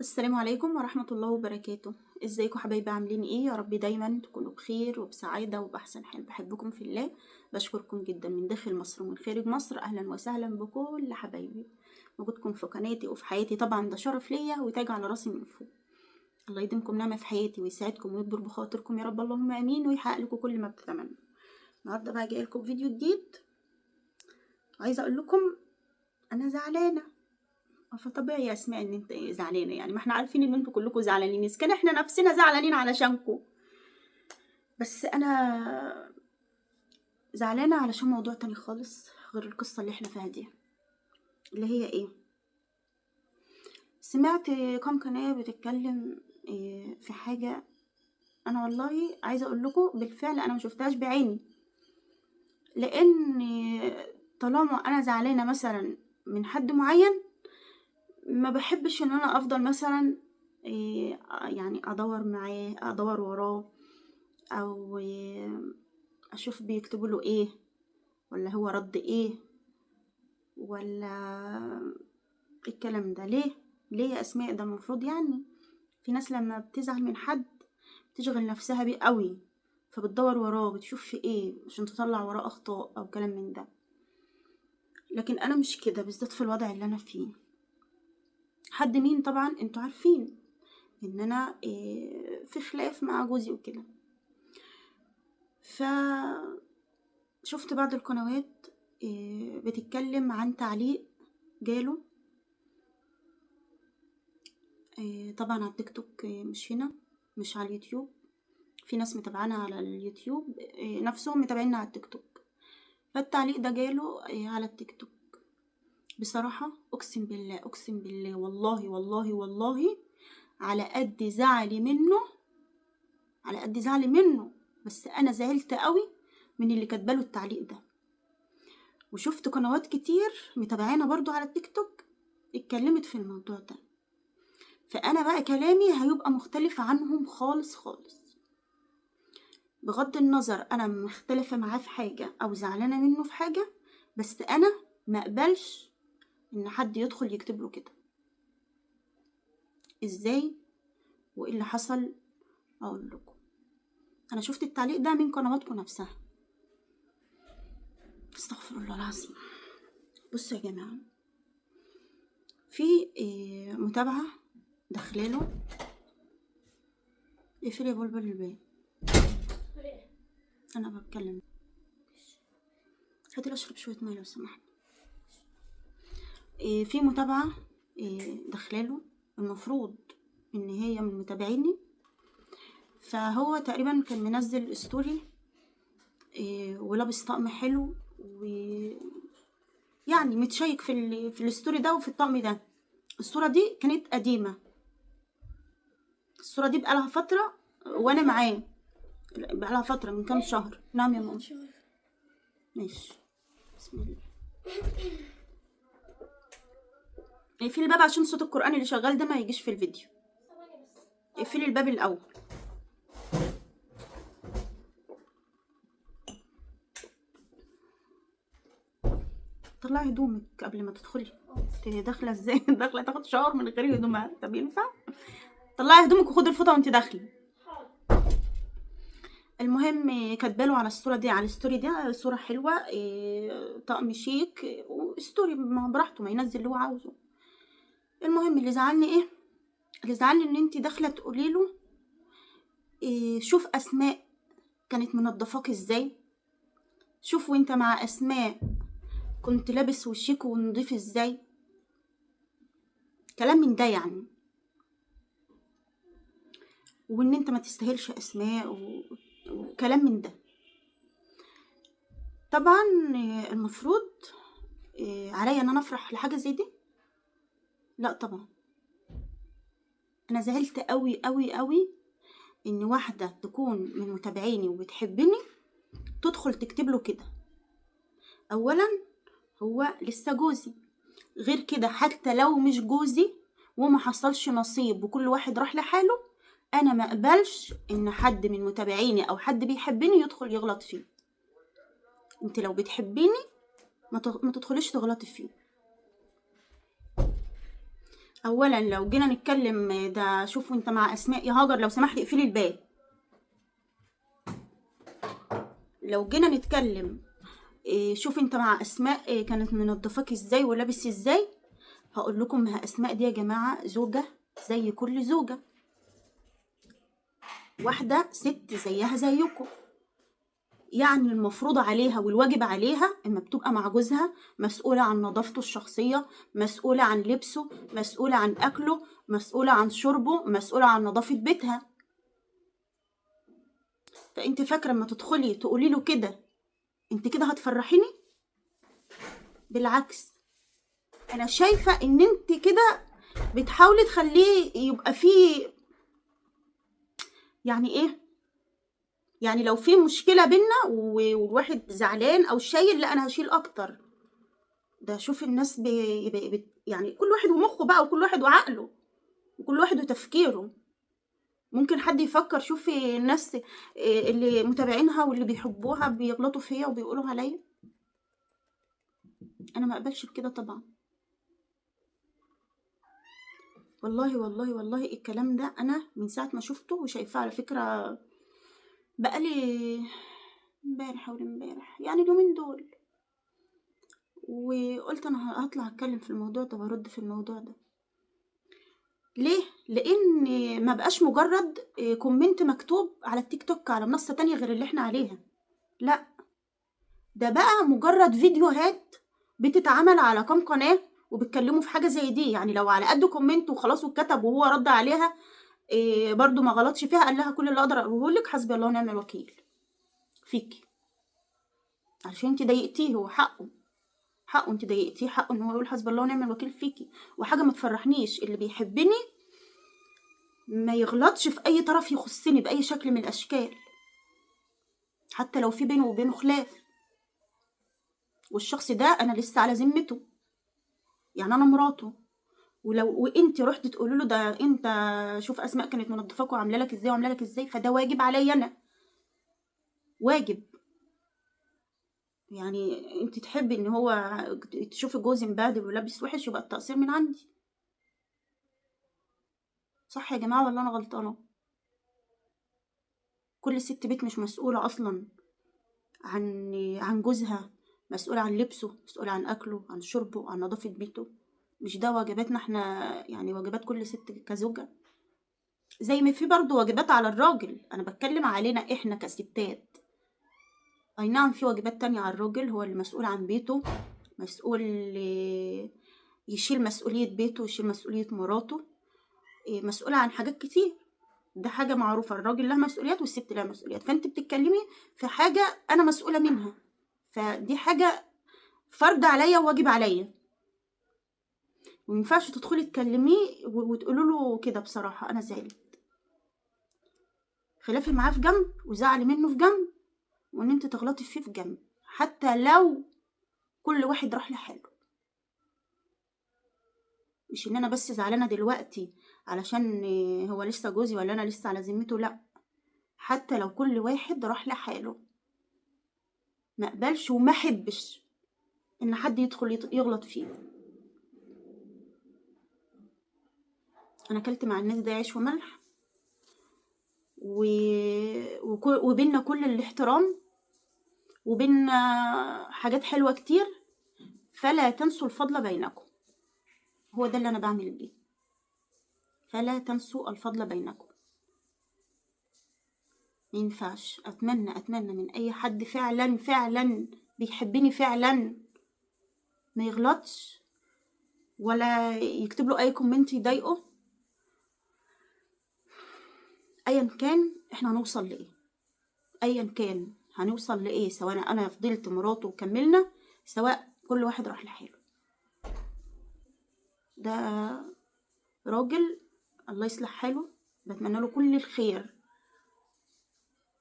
السلام عليكم ورحمة الله وبركاته. ازيكم حبايبي؟ عاملين ايه؟ يا رب دايما تكونوا بخير وبسعادة وبأحسن حال. بحبكم في الله، بشكركم جدا من داخل مصر ومن خارج مصر. اهلا وسهلا بكل حبايبي. وجودكم في قناتي وفي حياتي طبعا ده شرف ليا وتاج على راسي من فوق. الله يديمكم نعمة في حياتي ويسعدكم ويكبر بخاطركم يا رب، اللهم امين، ويحقق لكم كل ما بتتمنوا. النهارده بقى جاي لكم فيديو جديد، عايزه اقول لكم انا زعلانه. فطبيعي يا اسماء ان انت زعلانه، يعني ما احنا عارفين ان انتوا كلكم زعلانين، اذا كان احنا نفسنا زعلانين علشانكم. بس انا زعلانه علشان موضوع تاني خالص غير القصه اللي احنا فيها دي، اللي هي ايه؟ سمعت كام قناه بتتكلم في حاجه. انا والله عايزه اقول لكم بالفعل انا ما شفتهاش بعيني، لان طالما انا زعلانه مثلا من حد معين، ما بحبش ان انا افضل مثلا يعني ادور وراه، او اشوف بيكتبوا له ايه، ولا هو رد ايه، ولا الكلام ده. ليه يا اسماء؟ ده المفروض يعني في ناس لما بتزعل من حد تشغل نفسها بيه قوي، فبتدور وراه بتشوف في ايه عشان تطلع وراه اخطاء او كلام من ده. لكن انا مش كده، بالذات في الوضع اللي انا فيه. حد مين؟ طبعا انتوا عارفين ان انا في خلاف مع جوزي وكده. فشفت بعض القنوات بتتكلم عن تعليق جاله طبعا على التيك توك، مش هنا، مش على اليوتيوب. في ناس متابعانا على اليوتيوب نفسهم متابعيننا على التيك توك. فالتعليق ده جاله على التيك توك. بصراحة اقسم بالله اقسم بالله والله والله والله، على قد زعلي منه، على قد زعلي منه، بس انا زعلت قوي من اللي كاتباله التعليق ده. وشفت قنوات كتير متابعانا برضو على التيك توك اتكلمت في الموضوع ده، فانا بقى كلامي هيبقى مختلف عنهم خالص خالص. بغض النظر انا مختلفة معاه في حاجة او زعلانة منه في حاجة، بس انا ما اقبلش ان حد يدخل يكتب له كده. ازاي وايه اللي حصل؟ اقول لكم. انا شفت التعليق ده من قنواتكم نفسها. استغفر الله العظيم. بصوا يا جماعة، في متابعة داخلاله. اقفلي يا بلبل الباب، انا بتكلم. هاتي اشرب شويه ميه لو سمحت. في متابعه داخلاله، المفروض ان هي من متابعيني. فهو تقريبا كان منزل ستوري ولابس طقم حلو، ويعني متشيك في الستوري ده وفي الطقم ده. الصوره دي كانت قديمه، الصوره دي بقالها فتره وانا معاه، بقالها فتره من كام شهر. نعم يا ماما. ماشي، بسم الله. اقفلي الباب عشان صوت القرآن اللي شغال ده ما يجيش في الفيديو. اقفلي الباب الأول. طلعي هدومك قبل ما تدخلي. انت داخله ازاي؟ داخله تاخد شاور من غير هدومها؟ طب ينفع؟ طلعي هدومك وخدي الفوطه وانت داخله. المهم كاتباله على الصوره دي، على الستوري دي، صوره حلوه طقم شيك وستوري براحته ما ينزل اللي هو عاوزه. المهم اللي زعلني ايه؟ اللي زعلني ان انت داخله تقولي له شوف اسماء كانت منضفاك ازاي، شوف وانت مع اسماء كنت لابس وشيك ونضيف ازاي، كلام من ده يعني. وان انت ما تستاهلش اسماء وكلام من ده. طبعا المفروض عليا ان انا افرح لحاجه زي دي؟ لا طبعا. انا زعلت قوي قوي قوي ان واحده تكون من متابعيني وبتحبني تدخل تكتب له كده. اولا هو لسه جوزي، غير كده حتى لو مش جوزي وما حصلش نصيب وكل واحد راح لحاله، انا ما اقبلش ان حد من متابعيني او حد بيحبني يدخل يغلط فيه. انت لو بتحبيني ما تدخليش تغلطي فيه. اولا لو جينا نتكلم ده، شوفوا انت مع اسماء يا هاجر لو سمحت اقفلي الباب. لو جينا نتكلم شوف انت مع اسماء كانت منضفاك ازاي ولابس ازاي، هقول لكم ما اسماء دي يا جماعه زوجه زي كل زوجه، واحده ست زيها زيكم. يعني المفروض عليها والواجب عليها اما بتبقى مع جوزها مسؤوله عن نظافته الشخصيه، مسؤوله عن لبسه، مسؤوله عن اكله، مسؤوله عن شربه، مسؤوله عن نظافه بيتها. فانت فاكره اما تدخلي تقولي له كده انت كده هتفرحيني؟ بالعكس، انا شايفه ان انت كده بتحاولي تخليه يبقى فيه يعني ايه، يعني لو في مشكله بينا والواحد زعلان او شايل، لا انا هشيل اكتر. ده شوف الناس يعني كل واحد ومخه بقى، وكل واحد وعقله، وكل واحد وتفكيره. ممكن حد يفكر، شوفي الناس اللي متابعينها واللي بيحبوها بيغلطوا فيا وبيقولوا عليا. انا ما اقبلش بكده طبعا. والله والله والله الكلام ده انا من ساعه ما شفته وشايفاه على فكره بقالي امبارح او امبارح يعني اليومين دول، وقلت انا هطلع اتكلم في الموضوع ده وارد في الموضوع ده. ليه؟ لان ما بقاش مجرد كومنت مكتوب على التيك توك على منصه تانية غير اللي احنا عليها، لا ده بقى مجرد فيديوهات بتتعمل على كام قناه وبيتكلموا في حاجه زي دي. يعني لو على قد كومنت وخلاص واتكتب وهو رد عليها برضو ما غلطش فيها، قال لها كل اللي اقدر اقوله لك حسبي الله ونعم الوكيل فيكي، عشان انت ضايقتيه، هو حقه انت ضايقتيه، حقه ان هو يقول حسبي الله ونعم الوكيل فيكي. وحاجه ما تفرحنيش، اللي بيحبني ما يغلطش في اي طرف يخصني باي شكل من الاشكال، حتى لو في بينه وبينه خلاف، والشخص ده انا لسه على ذمته، يعني انا مراته. وانت رحت تقولي له ده انت شوف اسماء كانت منضفاك وعامله لك ازاي وعامله لك ازاي، فده واجب عليا انا، واجب. يعني انت تحبي ان هو تشوفي جوزي مبهدل ولابس وحش، يبقى التقصير من عندي. صح يا جماعه ولا انا غلطانه؟ كل ست بيت مش مسؤوله اصلا عن جوزها، مسؤوله عن لبسه، مسؤوله عن اكله، عن شربه، عن نظافه بيته. مش ده واجباتنا احنا؟ يعني واجبات كل ست كزوجه، زي ما في برضه واجبات على الراجل. انا بتكلم علينا احنا كستات. اي نعم في واجبات تانية على الراجل، هو اللي مسؤول عن بيته، مسؤول يشيل مسؤولية بيته ويشيل مسؤولية مراته، مسؤولة عن حاجات كتير. ده حاجة معروفة، الراجل له مسؤوليات والست لها مسؤوليات. فانت بتتكلمي في حاجة انا مسؤولة منها، فدي حاجة فرض عليا وواجب عليا، ومينفعش تدخلي تكلميه وتقولوا له كده. بصراحة انا زعلت، خلافي معاه في جنب وزعلي منه في جنب، وان انت تغلطي فيه في جنب، حتى لو كل واحد راح لحاله. مش ان انا بس زعلانه دلوقتي علشان هو لسه جوزي ولا انا لسه على ذمته، لا، حتى لو كل واحد راح لحاله. ما اقبلش وما احبش ان حد يدخل يغلط فيه. انا اكلت مع الناس ده عيش وملح، وبيننا كل الاحترام، وبيننا حاجات حلوه كتير، فلا تنسوا الفضل بينكم. هو ده اللي انا بعمل بيه، فلا تنسوا الفضل بينكم. ما ينفعش. اتمنى من اي حد فعلا فعلا بيحبني فعلا ما يغلطش ولا يكتب له اي كومنت يضايقه. ايا كان احنا هنوصل لايه، ايا كان هنوصل لايه، سواء انا فضلت مراته وكملنا، سواء كل واحد راح لحاله. ده راجل الله يصلح حاله، بتمنى له كل الخير،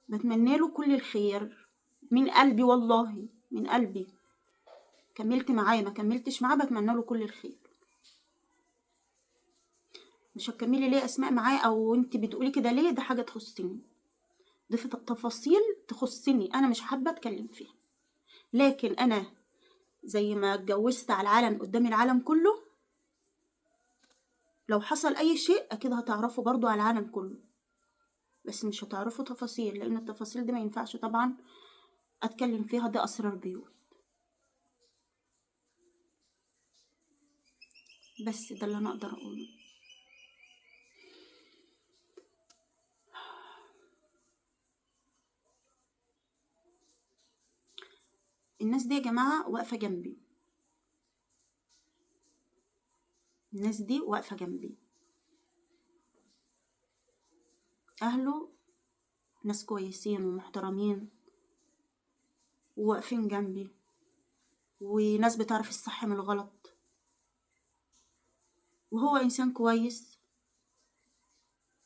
بتمنى له كل الخير من قلبي، والله من قلبي. كملت معاه ما كملتش معاه بتمنى له كل الخير. مش هتكملي ليه اسماء معاه او انت بتقولي كده ليه؟ ده حاجه تخصني، دي في تفاصيل تخصني، انا مش حابه اتكلم فيها. لكن انا زي ما اتجوزت على العلن قدام العالم كله، لو حصل اي شيء اكيد هتعرفوا برضو على العالم كله، بس مش هتعرفوا تفاصيل، لان التفاصيل دي ما ينفعش طبعا اتكلم فيها، دي اسرار بيوت. بس ده اللي انا اقدر اقوله. الناس دي يا جماعة واقفة جنبي، الناس دي واقفة جنبي، اهله ناس كويسين ومحترمين وواقفين جنبي، وناس بتعرف الصح من الغلط، وهو انسان كويس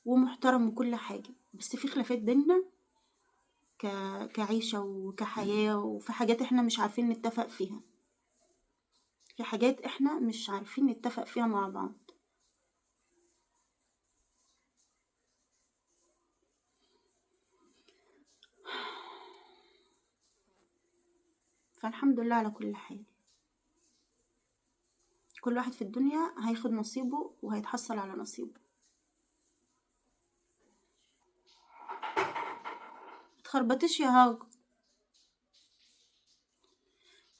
ومحترم وكل حاجة. بس في خلافات بينا كعيشة وكحياة، وفي حاجات احنا مش عارفين نتفق فيها، في حاجات احنا مش عارفين نتفق فيها مع بعض. فالحمد لله على كل حال، كل واحد في الدنيا هياخد نصيبه وهيتحصل على نصيبه. متخربطش يا هاج.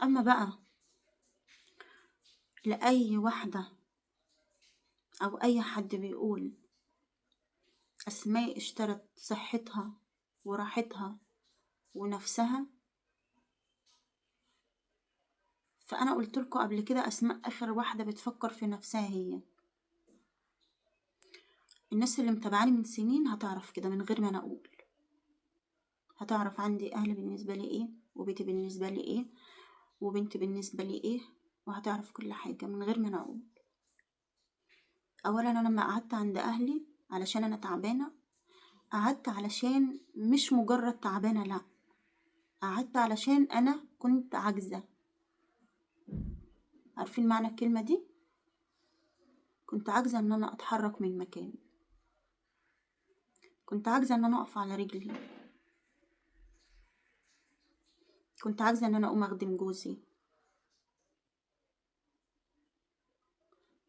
اما بقى لأي واحدة او اي حد بيقول اسماء اشترت صحتها وراحتها ونفسها، فانا قلت لكم قبل كده اسماء اخر واحدة بتفكر في نفسها هي. الناس اللي متابعاني من سنين هتعرف كده من غير ما انا اقول، هتعرف عندي اهلي بالنسبة لي ايه، وبيتي بالنسبة لي ايه، وبنتي بالنسبة لي ايه، وهتعرف كل حاجة من غير ما انا اقول. اولا انا لما قعدت عند اهلي علشان انا تعبانة، قعدت علشان مش مجرد تعبانة، لا، قعدت علشان انا كنت عاجزة. عارفين معنى الكلمة دي؟ كنت عاجزة ان انا اتحرك من مكاني، كنت عاجزة ان انا اقف على رجلي، كنت عاجزة ان انا اقوم اخدم جوزي،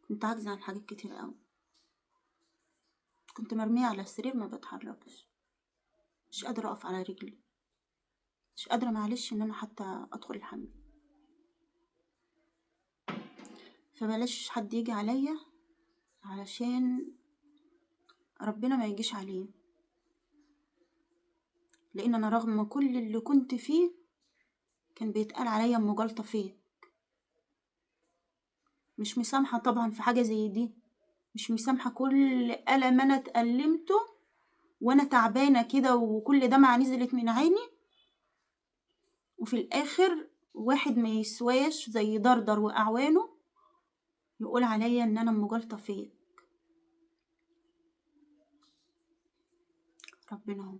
كنت عاجزة عن حاجات كتير قوي، كنت مرمية على السرير ما بتحركش، مش قادرة اقف على رجلي، مش قادرة معلش ان انا حتى ادخل الحمام. فبلاش حد يجي عليا علشان ربنا ما يجيش عليه، لان انا رغم كل اللي كنت فيه كان بيتقال عليا ام جلطة فيه. مش مسامحة طبعا في حاجة زي دي، مش مسامحة كل ألم انا اتألمته وانا تعبانة كده وكل دمعة نزلت من عيني، وفي الاخر واحد ما يسواش زي دردر واعوانه يقول عليا ان انا ام جلطة فيه. ربنا هو.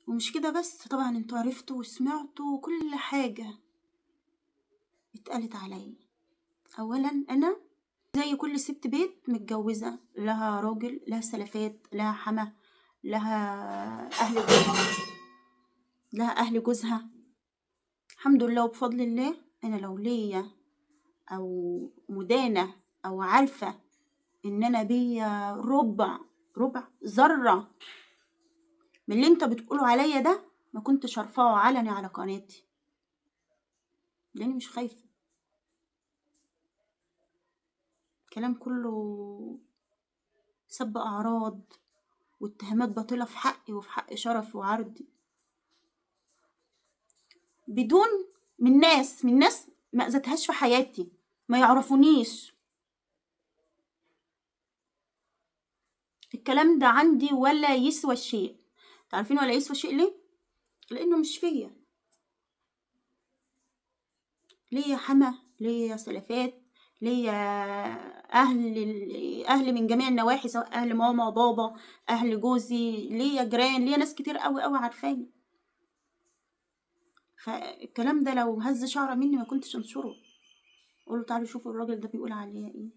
ومش كده بس، طبعا انتوا عرفتوا وسمعتوا كل حاجة اتقالت عليا. اولا انا زي كل ست بيت متجوزة، لها راجل، لها سلفات، لها حما، لها اهل جوزها، لها اهل جوزها. الحمد لله وبفضل الله انا لو ليا او مدانة او عارفة ان انا بيا ربع ذرة من اللي انت بتقولوا عليا ده، ما كنتش ارفعه علني على قناتي، لاني مش خايفة. كلام كله سب اعراض واتهامات باطلة في حقي وفي حق شرفي وعرضي، بدون من ناس ما اذتهاش في حياتي، ما يعرفونيش. الكلام ده عندي ولا يسوى شيء. تعرفين ولا يسوى شيء ليه؟ لانه مش فيا. ليا حما، ليا سلفات، ليا اهل من جميع النواحي، سواء اهل ماما بابا، اهل جوزي، ليا جيران، ليا ناس كتير قوي قوي عارفاني. فالكلام ده لو هز شعره مني ما كنتش انشره، اقوله تعالوا شوفوا الراجل ده بيقول عليا ايه،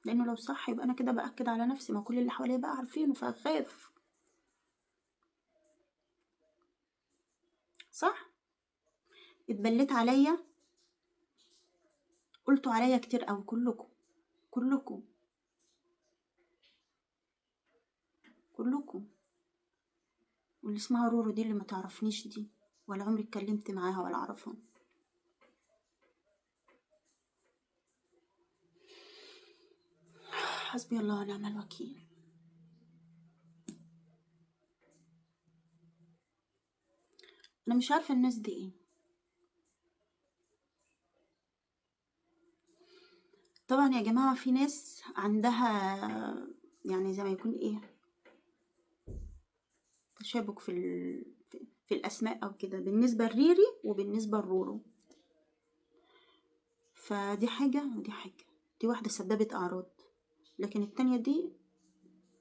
لانه لو صح يبقى انا كده باكد على نفسي، ما كل اللي حواليا بقى عارفينه فاخاف. صح. اتبليت عليا قلتوا عليا كتير أوي كلكم كلكم كلكم. واللي اسمها رورو دي اللي ما تعرفنيش دي، ولا عمري اتكلمت معاها ولا اعرفها. حسبي الله ونعم الوكيل. انا مش عارفه الناس دي ايه. طبعا يا جماعه في ناس عندها يعني زي ما يكون ايه تشابك في الاسماء او كده، بالنسبه لريري وبالنسبه لرورو. فدي حاجه ودي حاجه، دي واحده سببت اعراض، لكن التانية دي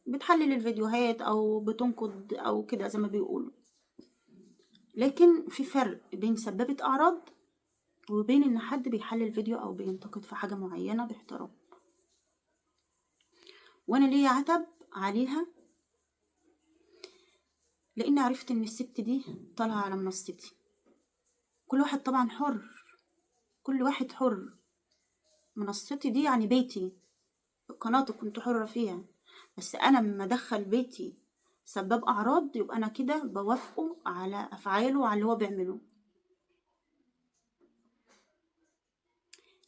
بتحلل الفيديوهات او بتنقد او كده زي ما بيقولوا. لكن في فرق بين سببت اعراض وبين ان حد بيحلل فيديو او بينتقد في حاجة معينة باحترام. وانا ليا عتب عليها، لان عرفت ان الست دي طالعة على منصتي. كل واحد طبعا حر، كل واحد حر. منصتي دي يعني بيتي، قناتي كنت حرة فيها، بس انا لما ادخل بيتي سبب اعراض يبقى انا كده بوافقه على افعاله وعلى اللي هو بيعمله.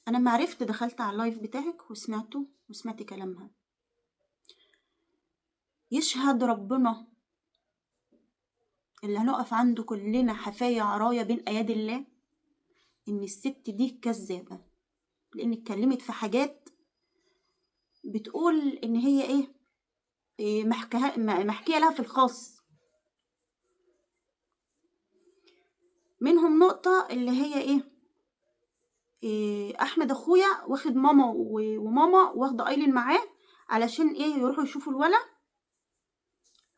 انا ما عرفت دخلت على اللايف بتاعك وسمعته وسمعت كلامها. يشهد ربنا اللي هنقف عنده كلنا حفاية عراية بين ايادي الله ان الست دي كذابة، لان اتكلمت في حاجات بتقول ان هي إيه محكية لها في الخاص. منهم نقطة اللي هي إيه احمد اخويا واخد ماما وماما واخده ايلين معاه علشان يروحوا يشوفوا الولد،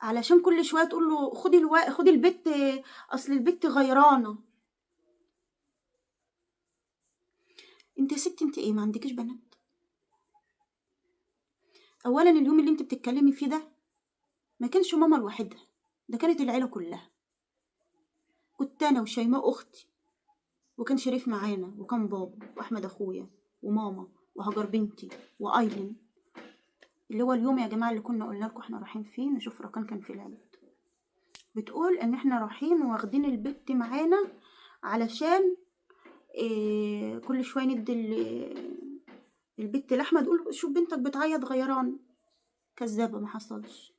علشان كل شويه تقول له خدي البت، اصل البت غيرانه. انت يا ستي انت ما عندكيش بنات؟ اولا اليوم اللي انت بتتكلمي فيه ده ما كانش ماما لوحدها، ده كانت العيله كلها. كنت انا وشيماء اختي، وكان شريف معانا، وكان بابا واحمد اخويا وماما وهجر بنتي وايلين. اللي هو اليوم يا جماعه اللي كنا قلنا لكم احنا رايحين فيه نشوف ركان كان في العيد، بتقول ان احنا رايحين واخدين البت معانا علشان كل شويه ندي البت لاحمد، تقول شوف بنتك بتعيط غيران. كذابه، ما حصلش.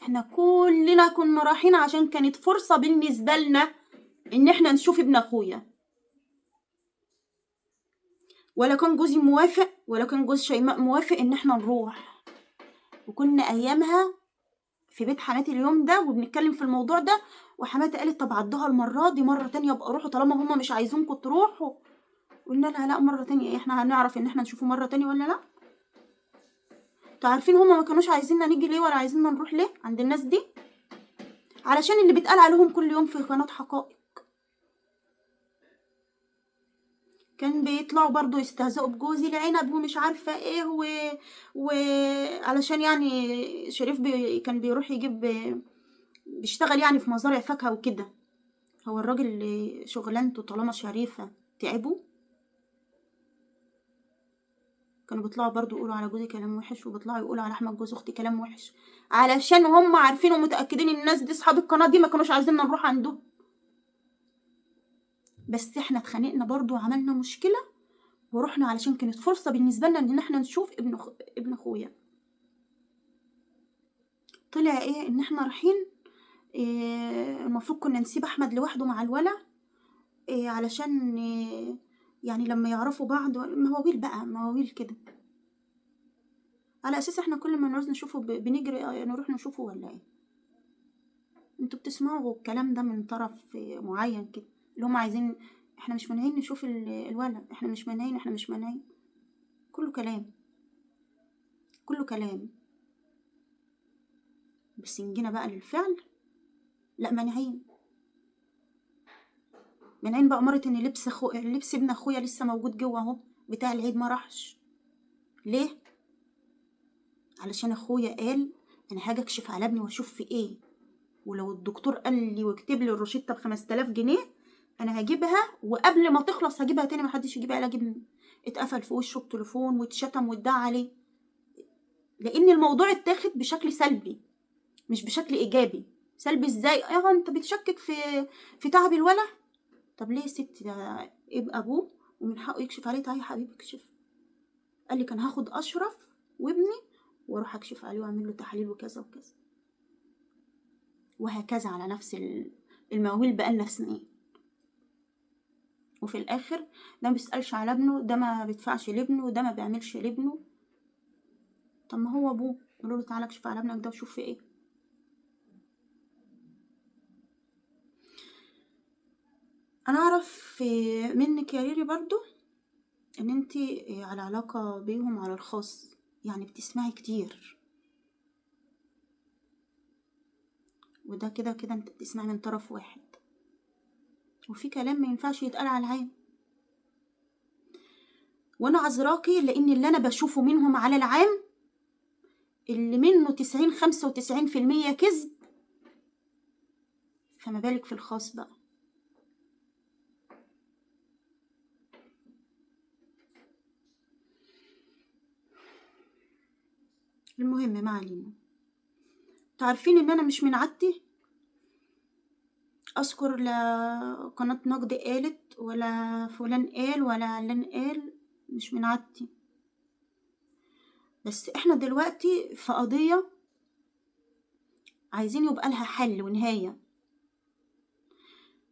احنا كلنا كنا رايحين عشان كانت فرصه بالنسبه لنا ان احنا نشوف ابن اخويا، ولا كان جوزي موافق ولا كان جوز شيماء موافق ان احنا نروح. وكنا ايامها في بيت حماتي اليوم ده وبنتكلم في الموضوع ده، وحماتي قالت طب عدوها المره دي، مره تانية ابقى روحوا طالما هما مش عايزينكم تروحوا. قلنا لها لا، مره تانية احنا هنعرف ان احنا نشوفه مره تانية ولا لا؟ انتوا عارفين هما ما كانوش عايزيننا نيجي ليه ولا عايزيننا نروح ليه عند الناس دي؟ علشان اللي بيتقال عليهم كل يوم في قناه حقائق. كان بيطلعوا برضو يستهزئوا بجوزي العنب ومش عارفه ايه علشان يعني شريف كان بيروح بيشتغل يعني في مزارع فاكهه وكده. هو الراجل اللي شغلانته طالما شريفه تعبوا. كانوا بيطلعوا برضو يقولوا على جوزي كلام وحش، وبيطلعوا يقولوا على احمد جوز اختي كلام وحش، علشان هم عارفين ومتاكدين ان الناس دي اصحاب القناه دي ما كانوش عايزيننا نروح عندهم. بس احنا اتخانقنا برضو وعملنا مشكله ورحنا علشان كانت فرصه بالنسبه لنا ان احنا نشوف ابن اخويا. طلع ان احنا رايحين المفروض كنا نسيب احمد لوحده مع الولا علشان يعني لما يعرفوا بعض مواويل بقى مواويل كده، على اساس احنا كل ما نعوز نشوفه بنجري نروح نشوفه ولا ايه؟ انتوا بتسمعوا الكلام ده من طرف معين كده، اللي هم عايزين. احنا مش مانعين نشوف الولد، احنا مش مانعين. كله كلام كله كلام، بس نجينا بقى للفعل لا، مانعين بقى. مرت ان لبس ابن اخويا لسه موجود جوه اهو بتاع العيد، ما راحش ليه؟ علشان اخويا قال انا هاجي اكشف على ابني واشوف في ايه، ولو الدكتور قال لي واكتب لي الروشته ب5000 جنيه انا هجيبها وقبل ما تخلص هجيبها تاني، محدش يجيبها الا ابني. اتقفل في وشه التليفون واتشتم واتدعى عليه، لان الموضوع اتاخد بشكل سلبي مش بشكل ايجابي. سلبي ازاي؟ انت بتشكك في تعب الولد. طب ليه يا ستي؟ ده يبقى ابوه ومن حقه يكشف عليه. تعالي يا حبيبي اكشف. قال لي كان هاخد اشرف وابني واروح اكشف عليه واعمل له تحاليل وكذا وكذا، وهكذا على نفس الموال بقالنا سنين. وفي الاخر ده ما بيسالش على ابنه، ده ما بيدفعش لابنه، ده ما بيعملش لابنه. طب ما هو ابوه، قولوا له تعالى اكشف على ابنك ده وشوف في ايه. انا اعرف منك يا ريري برضو ان انتي على علاقة بيهم على الخاص، يعني بتسمعي كتير، وده كده كده انت بتسمعي من طرف واحد، وفي كلام ما ينفعش يتقال على العين. وانا عذراكي لان اللي انا بشوفه منهم على العام اللي منه 95% كذب، فما بالك في الخاص بقى. المهم ما علينا. تعرفين ان انا مش من عادتي اذكر لا قناة نقد قالت ولا فلان قال ولا علان قال، مش من عادتي. بس احنا دلوقتي في قضية عايزين يبقى لها حل ونهاية،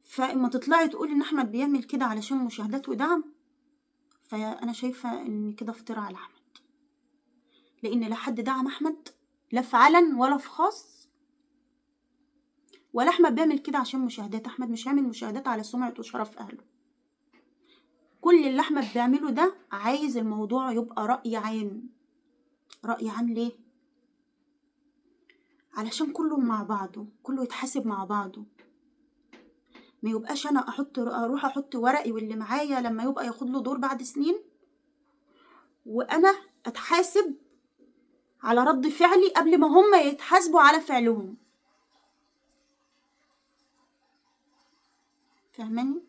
فاما تطلعي تقولي ان احمد بيعمل كده علشان مشاهدات ودعم، فانا شايفة ان كده افتراء على احمد، لان لا حد دعم احمد لا في علن ولا في خاص، ولا احمد بيعمل كده عشان مشاهدات. احمد مش عامل مشاهدات على سمعة وشرف اهله. كل اللي احمد بيعمله ده عايز الموضوع يبقى رأي عام. رأي عام ليه؟ علشان كله مع بعضه، كله يتحاسب مع بعضه. ما يبقاش انا اروح احط ورقي واللي معايا لما يبقى ياخد له دور بعد سنين، وانا اتحاسب على رد فعلي قبل ما هم يتحاسبوا على فعلهم. فاهماني؟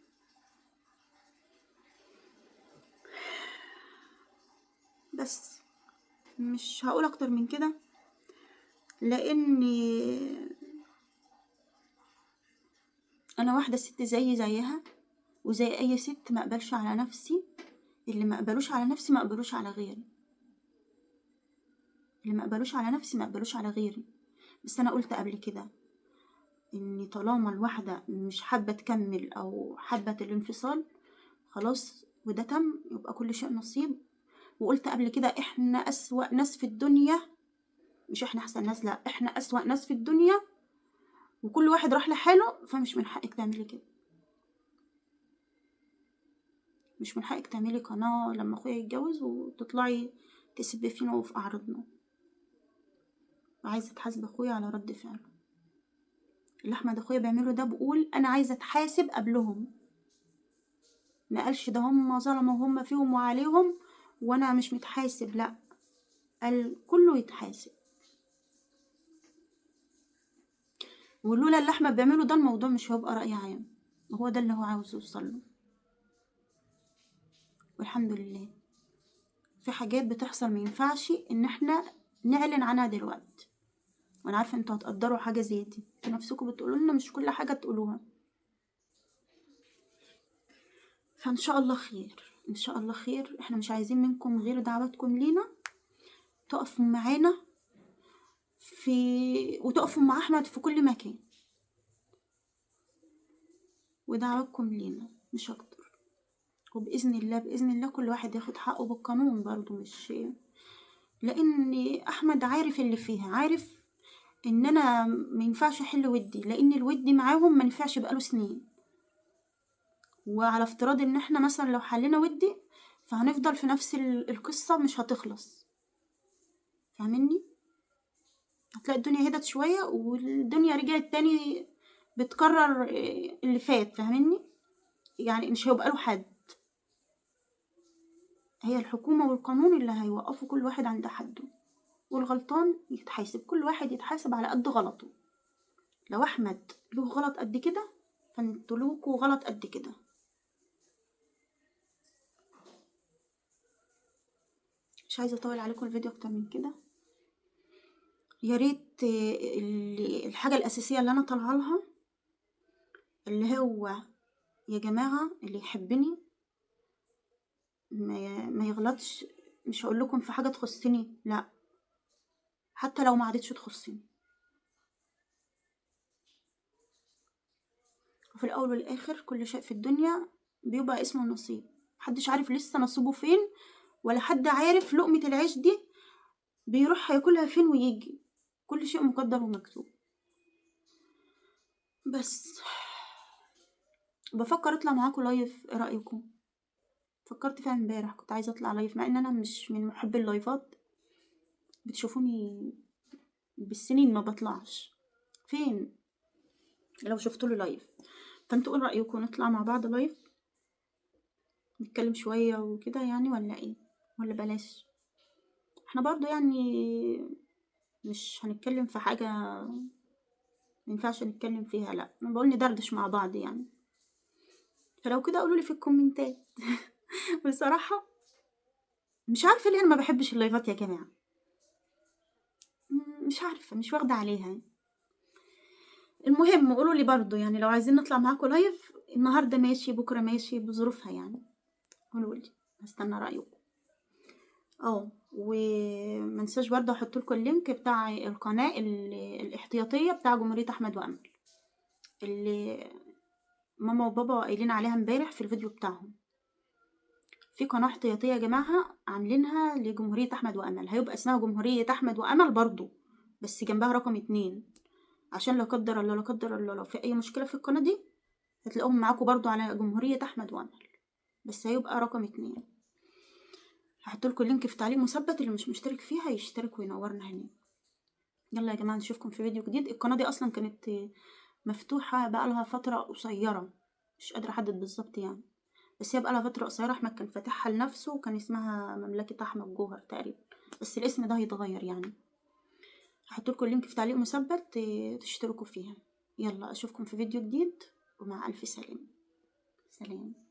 بس مش هقول اكتر من كده، لاني انا واحده ست زيها وزي اي ست، ما اقبلش على نفسي. اللي ما قبلوش على نفسي ما قبلوش على غيري، اللي ما قبلوش على نفسي ما قبلوش على غيري. بس انا قلت قبل كده ان طالما الواحده مش حابه تكمل او حابه الانفصال خلاص وده تم، يبقى كل شيء نصيب. وقلت قبل كده احنا اسوأ ناس في الدنيا، مش احنا احسن ناس، لا احنا اسوأ ناس في الدنيا، وكل واحد راح لحاله. فمش من حقك تعملي كده، مش من حقك تعملي قناة لما اخويا يتجوز وتطلعي تسبي فينا وفي اعراضنا، وعايزة تحاسب اخويا على رد فعله. اللي احمد اخويا بيعمله ده بقول انا عايزة اتحاسب قبلهم، ما قالش ده هم ظلموا وهم فيهم وعليهم وانا مش متحاسب، لا، قال كله يتحاسب. ولولا اللي احمد بيعمله ده الموضوع مش هيبقى رأي عام، وهو ده اللي هو عاوز يوصل له. والحمد لله في حاجات بتحصل ما ينفعش ان احنا نعلن عنها دلوقتي، وانا عارفه انتوا هتقدروا حاجه زي دي، انتوا نفسكم بتقولوا لنا مش كل حاجه تقولوها. فان شاء الله خير، ان شاء الله خير. احنا مش عايزين منكم غير دعواتكم لينا، تقفوا معانا وتقفوا مع احمد في كل مكان، ودعواتكم لينا مش اكتر. وباذن الله باذن الله كل واحد ياخد حقه بالقانون برضو، مش لان احمد عارف اللي فيها، عارف ان انا ما ينفعش احل ودي، لان الودي معاهم ما ينفعش بقاله سنين. وعلى افتراض ان احنا مثلا لو حلنا ودي فهنفضل في نفس القصة مش هتخلص. فاهمني؟ هتلاقي الدنيا هدت شوية والدنيا رجعت تاني بتكرر اللي فات. فاهمني؟ يعني مش هيبقى له حد، هي الحكومة والقانون اللي هيوقفوا كل واحد عند حده، والغلطان يتحاسب، كل واحد يتحاسب على قد غلطه. لو احمد له غلط قد كده فانتوا غلط قد كده. مش عايزه اطول عليكم الفيديو اكتر من كده. يا ريت الحاجه الاساسيه اللي انا طالعه لها، اللي هو يا جماعه اللي يحبني ما يغلطش. مش هقول لكم في حاجه تخصني، لا، حتى لو ما عادتش تخصني. وفي الاول والاخر كل شيء في الدنيا بيبقى اسمه نصيب، محدش عارف لسه نصيبه فين، ولا حد عارف لقمة العيش دي بيروح هياكلها فين ويجي. كل شيء مقدر ومكتوب. بس بفكر اطلع معاكم لايف، ايه رايكم؟ فكرت فيها امبارح، كنت عايزه اطلع لايف مع ان انا مش من محبي اللايفات. بتشوفوني بالسنين ما بطلعش، فين لو شفتوا لي لايف؟ فانتوا ايه رايكم نطلع مع بعض لايف، نتكلم شويه وكده يعني، ولا ايه؟ ولا بلاش؟ احنا برضو يعني مش هنتكلم في حاجه مينفعش نتكلم فيها، لا، انا بقول ندردش مع بعض يعني. فلو كده قولوا لي في الكومنتات. بصراحه مش عارفه ليه انا ما بحبش اللايفات يا جماعه. مش عارفه، مش واخده عليها. المهم قولوا لي برضو يعني لو عايزين نطلع معاكم لايف النهارده ماشي، بكره ماشي، بظروفها يعني. قولوا لي، هستنى رايكم. وما ننساش برضه احط لكم اللينك بتاع القناه الاحتياطيه بتاع جمهوريه احمد وامل، اللي ماما وبابا قايلين عليها امبارح في الفيديو بتاعهم. في قناه احتياطيه يا جماعه عاملينها لجمهوريه احمد وامل، هيبقى اسمها جمهوريه احمد وامل برضه، بس جنبها رقم 2، عشان لا قدر الله لا قدر الله لو في اي مشكله في القناه دي هتلاقوهم معاكم برضو على جمهورية أحمد وأمل، بس هيبقى رقم 2. هحطلكوا اللينك في تعليق مثبت، اللي مش مشترك فيها يشترك وينورنا هنا. يلا يا جماعة نشوفكم في فيديو جديد. القناة دي أصلا كانت مفتوحة بقالها فترة قصيرة، مش قادرة أحدد بالظبط يعني، بس هي بقالها فترة قصيرة. أحمد كان فاتحها لنفسه وكان اسمها مملكة أحمد جوهر تقريبا، بس الاسم ده هيتغير يعني. هحطلكوا اللينك في تعليق مثبت تشتركوا فيها. يلا أشوفكم في فيديو جديد، ومع ألف سلامة. سلام.